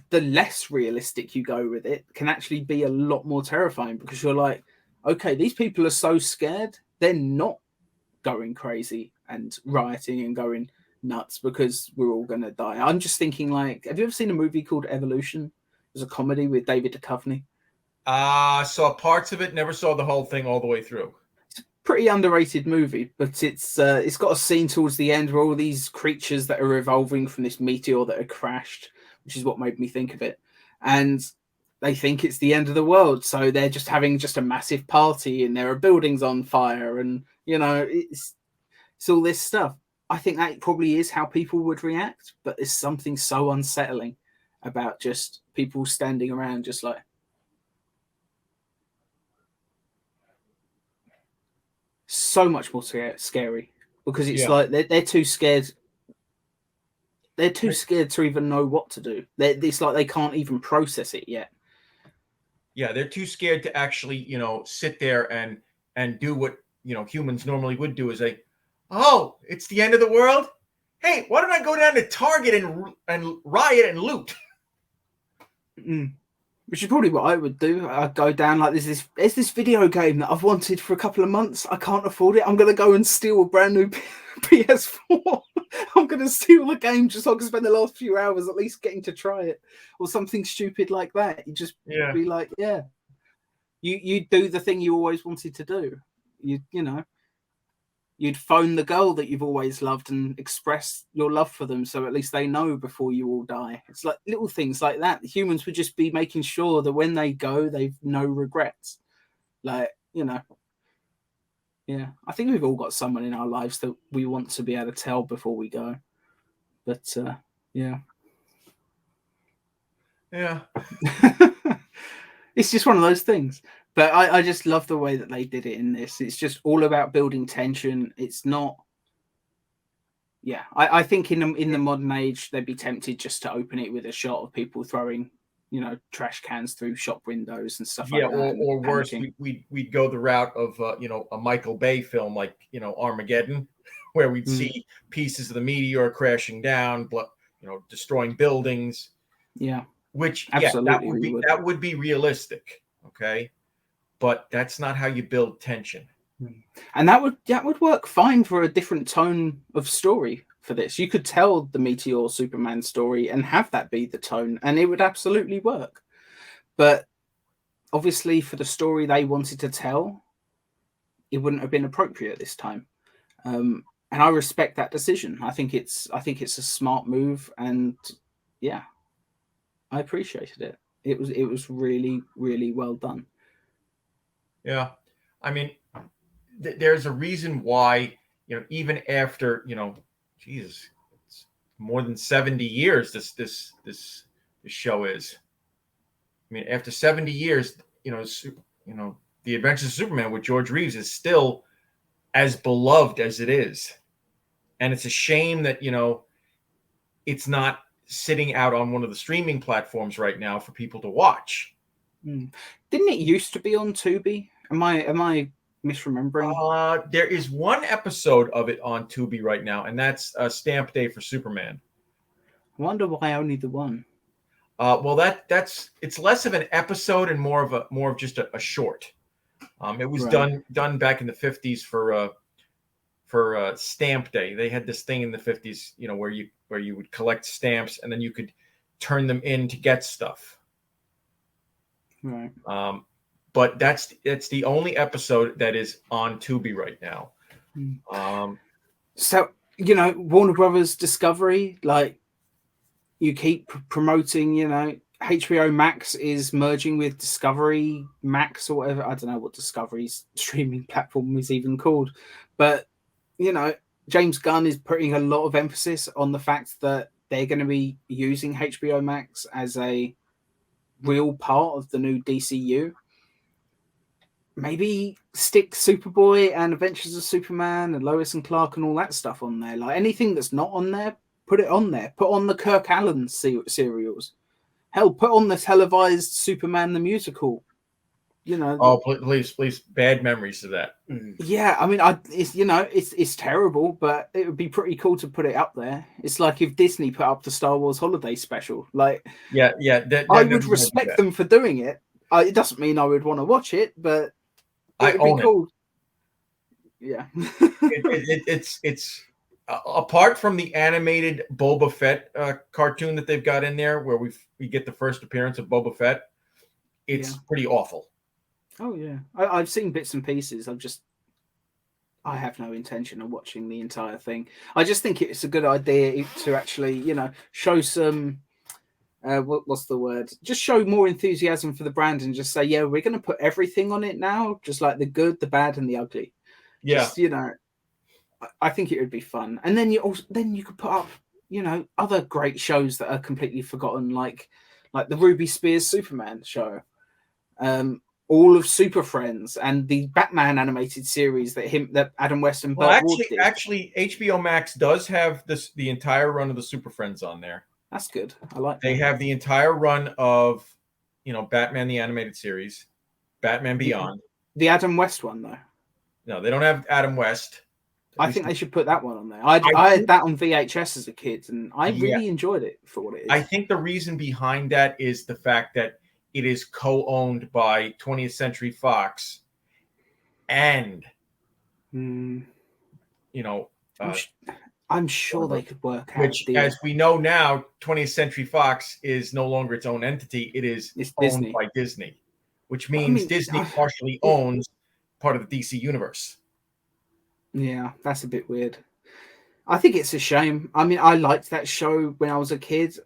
the less realistic you go with it can actually be a lot more terrifying, because you're like, okay, these people are so scared, they're not going crazy and rioting and going nuts because we're all going to die. I'm just thinking, like, have you ever seen a movie called Evolution? It was a comedy with David Duchovny. Saw parts of it, never saw the whole thing all the way through. It's a pretty underrated movie, but it's got a scene towards the end where all these creatures that are evolving from this meteor that had crashed, which is what made me think of it. And they think it's the end of the world, so they're just having just a massive party, and there are buildings on fire, and it's all this stuff. I think that probably is how people would react, but there's something so unsettling about just people standing around just like, so much more scary, because it's like they're too scared. They're too scared to even know what to do. It's like they can't even process it yet. Yeah, they're too scared to actually, sit there and do what, humans normally would do, is like, oh, it's the end of the world? Hey, why don't I go down to Target and riot and loot? Which is probably what I would do. I'd go down like, there's this video game that I've wanted for a couple of months. I can't afford it. I'm going to go and steal a brand new PS4. I'm going to steal the game just so I can spend the last few hours at least getting to try it, or something stupid like that. You just be like, you do the thing you always wanted to do. You'd phone the girl that you've always loved and express your love for them, so at least they know before you all die. It's like little things like that. Humans would just be making sure that when they go, they've no regrets. Like, I think we've all got someone in our lives that we want to be able to tell before we go. But, yeah. It's just one of those things. But I just love the way that they did it in this. It's just all about building tension. It's not. Yeah, I think in the modern age, they'd be tempted just to open it with a shot of people throwing, trash cans through shop windows and stuff like that. Or worse, we'd go the route of, a Michael Bay film like, Armageddon, where we'd see pieces of the meteor crashing down, destroying buildings. Yeah. Which, absolutely, that would be realistic. Okay. But that's not how you build tension. And that would work fine for a different tone of story for this. You could tell the Meteor Superman story and have that be the tone, and it would absolutely work. But obviously, for the story they wanted to tell, it wouldn't have been appropriate this time. And I respect that decision. I think it's a smart move, and I appreciated it. It was really, really well done. Yeah. I mean, there's a reason why, even after, Jesus, it's more than 70 years this show is. I mean, after 70 years, The Adventures of Superman with George Reeves is still as beloved as it is. And it's a shame that, it's not sitting out on one of the streaming platforms right now for people to watch. Didn't it used to be on Tubi? Am I misremembering? There is one episode of it on Tubi right now, and that's Stamp Day for Superman. I wonder why only the one. Well, that's it's less of an episode and more of just a short. It was Right. done back in the 50s for Stamp Day. They had this thing in the 50s, where you would collect stamps and then you could turn them in to get stuff. Right. But that's the only episode that is on Tubi right now. So, Warner Brothers Discovery, like, you keep promoting, HBO Max is merging with Discovery Max or whatever. I don't know what Discovery's streaming platform is even called. But, James Gunn is putting a lot of emphasis on the fact that they're going to be using HBO Max as a real part of the new DCU. Maybe stick Superboy and Adventures of Superman and Lois and Clark and all that stuff on there. Like, anything that's not on there, put it on there. Put on the Kirk Allen serials. Hell, put on the televised Superman the musical. Oh, please! Bad memories of that. Yeah, I mean, it's terrible, but it would be pretty cool to put it up there. It's like if Disney put up the Star Wars Holiday Special. Like, yeah. I would respect them for doing it. It doesn't mean I would want to watch it, but it would be cool. Yeah. It's apart from the animated Boba Fett cartoon that they've got in there, where we get the first appearance of Boba Fett. It's pretty awful. Oh yeah, I've seen bits and pieces. I have no intention of watching the entire thing. I just think it's a good idea to actually, show some. What's the word? Just show more enthusiasm for the brand and just say, yeah, we're going to put everything on it now, just like the good, the bad, and the ugly. Yeah. Just, I think it would be fun. And then you could put up, other great shows that are completely forgotten, like the Ruby Spears Superman show, all of Super Friends, and the Batman animated series that Adam West and Burt Ward did. Actually, HBO Max does have the entire run of the Super Friends on there. That's good. I like that. They have the entire run of, Batman the Animated Series, Batman Beyond. The Adam West one, though. No, they don't have Adam West. I think they should put that one on there. I had that on VHS as a kid, and I really enjoyed it for what it is. I think the reason behind that is the fact that it is co-owned by 20th Century Fox and, I'm sure they could work out. Which, as we know now, 20th Century Fox is no longer its own entity. It's owned Disney. by Disney, which means Disney partially owns part of the DC universe. Yeah, that's a bit weird. I think it's a shame. I mean, I liked that show when I was a kid.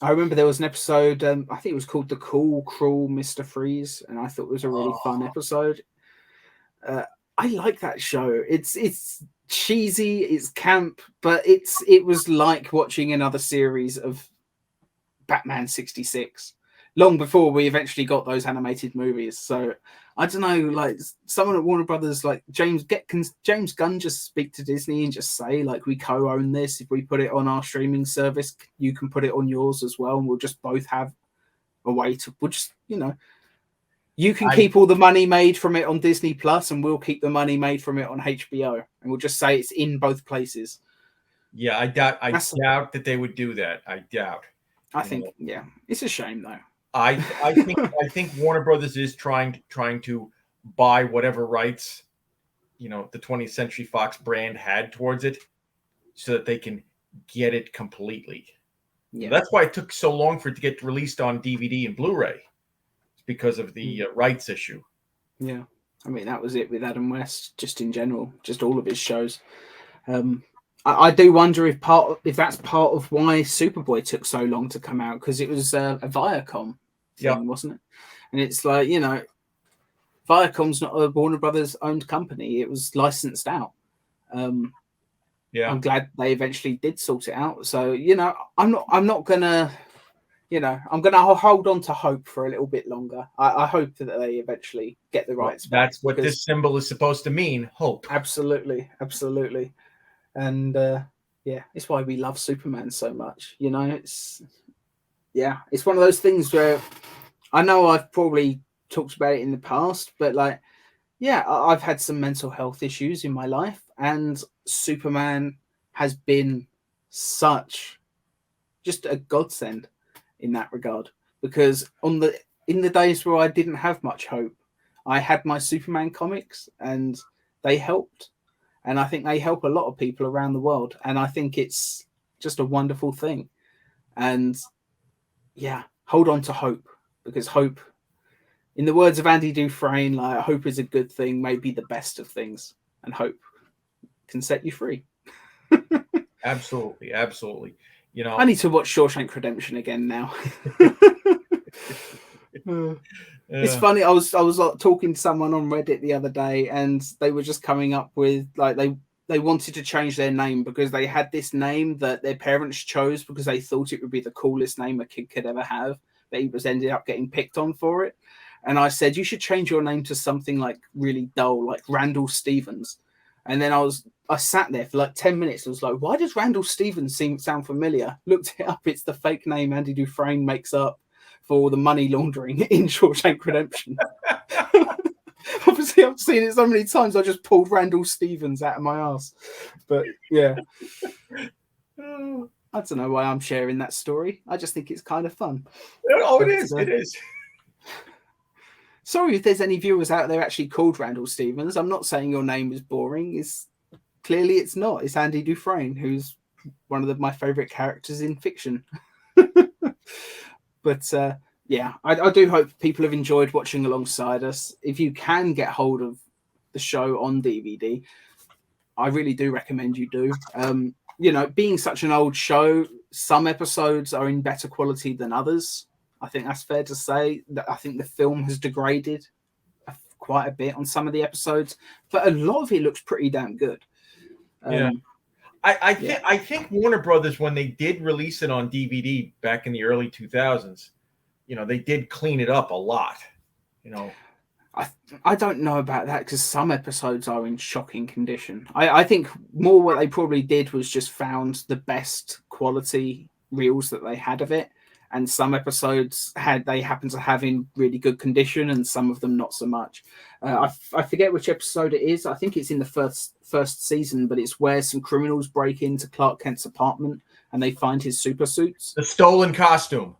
I remember there was an episode, I think it was called The Cool, Cruel Mr. Freeze, and I thought it was a really fun episode. I like that show. It's cheesy, it's camp, but it was like watching another series of Batman 66 long before we eventually got those animated movies. So I don't know, like someone at Warner Brothers, like James Gunn, just speak to Disney and just say, like, we co-own this. If we put it on our streaming service, you can put it on yours as well, and we'll just both have a way to, we'll just, you can keep all the money made from it on Disney Plus, and we'll keep the money made from it on HBO, and we'll just say it's in both places. Yeah, I doubt that they would do that. I doubt. I think, it's a shame though. I think Warner Brothers is trying to buy whatever rights, the 20th Century Fox brand had towards it, so that they can get it completely. Yeah, that's why it took so long for it to get released on DVD and Blu-ray. Because of the rights issue. Yeah, I mean, that was it with Adam West, just in general, just all of his shows. I do wonder if that's part of why Superboy took so long to come out, because it was a Viacom thing, wasn't it? And it's like, Viacom's not a Warner Brothers owned company; it was licensed out. I'm glad they eventually did sort it out. So I'm not gonna. I'm going to hold on to hope for a little bit longer. I hope that they eventually get the rights back. That's what this symbol is supposed to mean, hope. Absolutely. And it's why we love Superman so much. It's one of those things where I know I've probably talked about it in the past, but like yeah, I've had some mental health issues in my life, and Superman has been such just a godsend in that regard. Because in the days where I didn't have much hope, I had my Superman comics, and they helped. And I think they help a lot of people around the world. And I think it's just a wonderful thing. And yeah, hold on to hope, because hope, in the words of Andy Dufresne, like hope is a good thing, maybe the best of things, and hope can set you free. Absolutely, absolutely. You I know, need to watch Shawshank Redemption again now. It's uh, funny. I was like, talking to someone on Reddit the other day, and they were just coming up with like they wanted to change their name because they had this name that their parents chose because they thought it would be the coolest name a kid could ever have, but he was ended up getting picked on for it. And I said, you should change your name to something like really dull, like Randall Stevens. And then I sat there for like 10 minutes. I was like, why does Randall Stevens sound familiar? Looked it up. It's the fake name Andy Dufresne makes up for the money laundering in Shawshank Redemption. Obviously, I've seen it so many times. I just pulled Randall Stevens out of my ass. But yeah, I don't know why I'm sharing that story. I just think it's kind of fun. oh, it But is. It is. sorry if there's any viewers out there actually called Randall Stevens. I'm not saying your name is boring. Clearly it's not. It's Andy Dufresne, who's one of my favorite characters in fiction. But yeah, I do hope people have enjoyed watching alongside us. If you can get hold of the show on DVD, I really do recommend you do. Being such an old show, some episodes are in better quality than others. I think that's fair to say. I think the film has degraded quite a bit on some of the episodes, but a lot of it looks pretty damn good. Yeah. I think Warner Brothers, when they did release it on DVD back in the early 2000s, they did clean it up a lot. I don't know about that because some episodes are in shocking condition. I think more what they probably did was just found the best quality reels that they had of it, and some episodes they happen to have in really good condition, and some of them not so much. I forget which episode it is. I think it's in the first season, but it's where some criminals break into Clark Kent's apartment and they find his super suits. The stolen costume.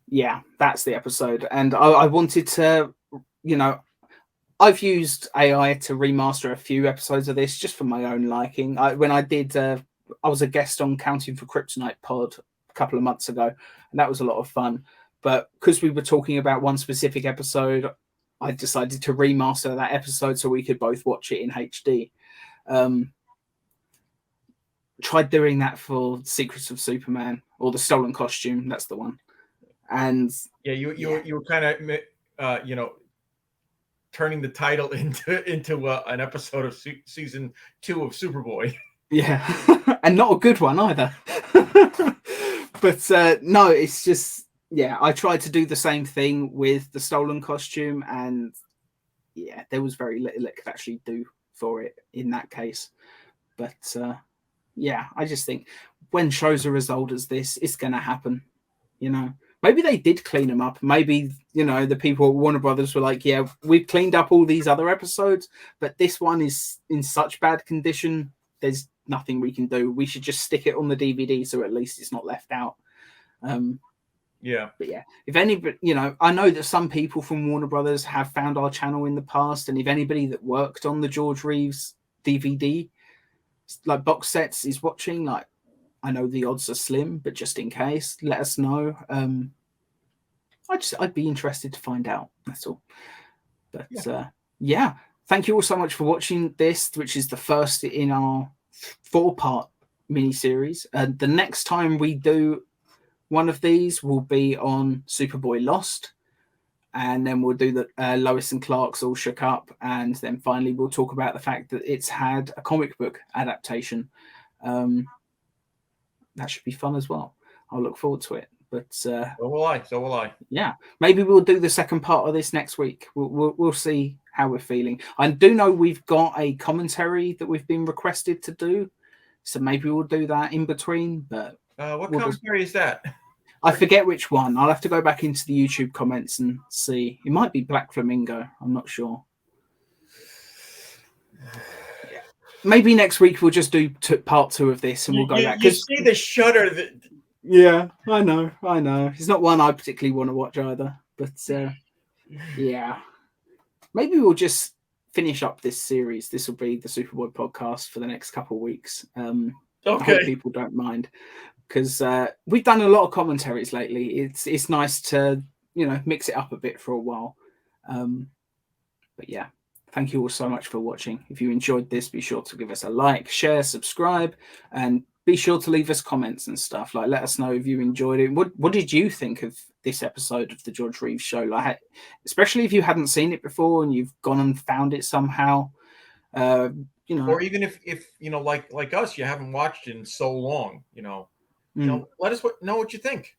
Yeah, that's the episode, and I wanted to, I've used AI to remaster a few episodes of this just for my own liking. When I did, I was a guest on Counting for Kryptonite pod a couple of months ago, and that was a lot of fun. But because we were talking about one specific episode, I decided to remaster that episode so we could both watch it in HD. Tried doing that for Secrets of Superman or the Stolen Costume. That's the one. And yeah, you were kind of turning the title into an episode of season 2 of Superboy. Yeah, and not a good one either. But no, it's just, yeah, I tried to do the same thing with the Stolen Costume, and yeah, there was very little it could actually do for it in that case. But yeah, I just think when shows are as old as this, it's going to happen. Maybe they did clean them up. Maybe, the people at Warner Brothers were like, yeah, we've cleaned up all these other episodes, but this one is in such bad condition, there's nothing we can do. We should just stick it on the DVD so at least it's not left out. Yeah. But yeah, if anybody, I know that some people from Warner Brothers have found our channel in the past, and if anybody that worked on the George Reeves DVD, like box sets, is watching, like, I know the odds are slim, but just in case, let us know. I'd be interested to find out. That's all. But yeah, thank you all so much for watching this, which is the first in our 4-part mini-series. The next time we do one of these will be on Superboy Lost, and then we'll do the Lois and Clark's All Shook Up, and then finally we'll talk about the fact that it's had a comic book adaptation. That should be fun as well. I'll look forward to it. But so will I. Yeah, maybe we'll do the second part of this next week. We'll see how we're feeling. I do know we've got a commentary that we've been requested to do, so maybe we'll do that in between. But what commentary is that? I forget which one. I'll have to go back into the YouTube comments and see. It might be Black Flamingo. I'm not sure. Maybe next week we'll just do part 2 of this, and we'll go back. You see the shudder that. Yeah, I know. It's not one I particularly want to watch either, but yeah. Maybe we'll just finish up this series. This will be the Superboy podcast for the next couple of weeks. I hope people don't mind, because we've done a lot of commentaries lately. It's nice to mix it up a bit for a while. But yeah, thank you all so much for watching. If you enjoyed this, be sure to give us a like, share, subscribe, and be sure to leave us comments and stuff. Like, let us know if you enjoyed it. What did you think of this episode of the George Reeves show? Like, especially if you hadn't seen it before and you've gone and found it somehow. Or even if like us, you haven't watched it in so long. Let us know what you think.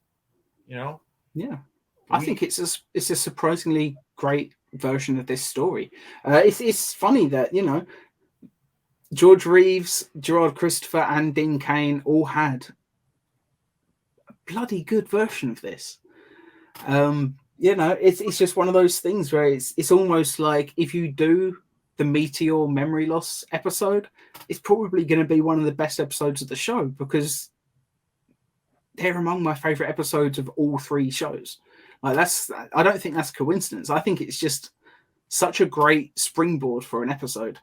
Yeah, I think it's a surprisingly great version of this story. It's funny that George Reeves, Gerard Christopher, and Dean Cain all had a bloody good version of this. It's just one of those things where it's almost like if you do the Meteor memory loss episode, it's probably going to be one of the best episodes of the show, because they're among my favorite episodes of all 3 shows. Like, I don't think that's coincidence. I think it's just such a great springboard for an episode.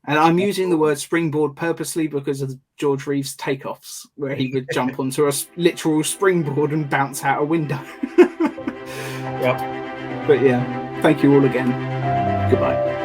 And I'm using the word springboard purposely because of George Reeves' takeoffs, where he would jump onto a literal springboard and bounce out a window. Yep. But yeah, thank you all again. Goodbye.